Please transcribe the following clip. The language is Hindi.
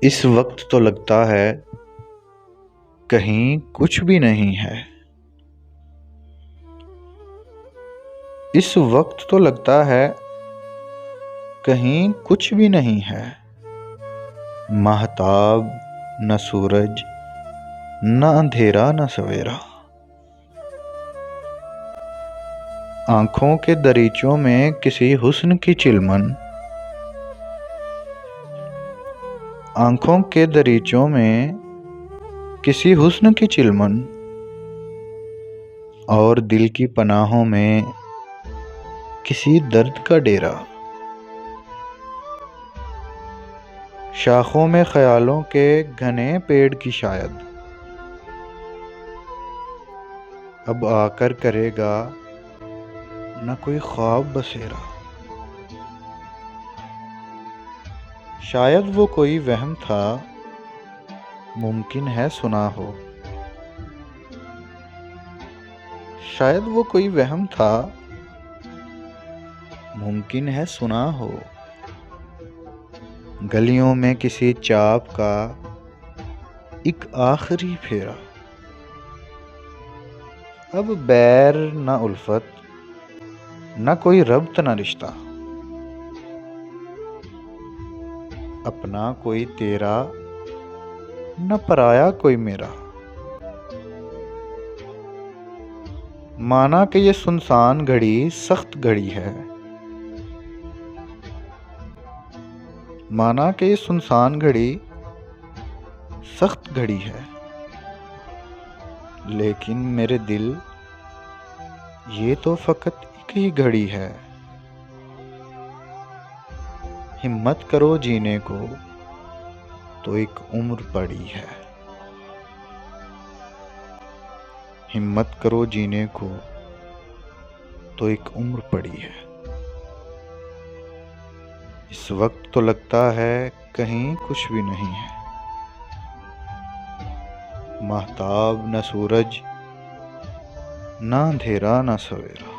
इस वक्त तो लगता है कहीं कुछ भी नहीं है। इस वक्त तो लगता है कहीं कुछ भी नहीं है। महताब न सूरज, न अंधेरा न सवेरा। आंखों के दरीचों में किसी हुस्न की चिलमन, आंखों के दरीचों में किसी हुस्न की चिलमन, और दिल की पनाहों में किसी दर्द का डेरा। शाखों में ख्यालों के घने पेड़ की शायद अब आकर करेगा न कोई ख्वाब बसेरा। शायद वो कोई वहम था, मुमकिन है सुना हो। शायद वो कोई वहम था, मुमकिन है सुना हो। गलियों में किसी चाप का एक आखिरी फेरा। अब बैर न उल्फत, न कोई रब्त न रिश्ता। अपना कोई तेरा, न पराया कोई मेरा। माना कि ये सुनसान घड़ी सख्त घड़ी है। माना कि ये सुनसान घड़ी सख्त घड़ी है, लेकिन मेरे दिल ये तो फकत एक ही घड़ी है। हिम्मत करो जीने को तो एक उम्र पड़ी है। हिम्मत करो जीने को तो एक उम्र पड़ी है। इस वक्त तो लगता है कहीं कुछ भी नहीं है। महताब न सूरज, न अंधेरा न सवेरा।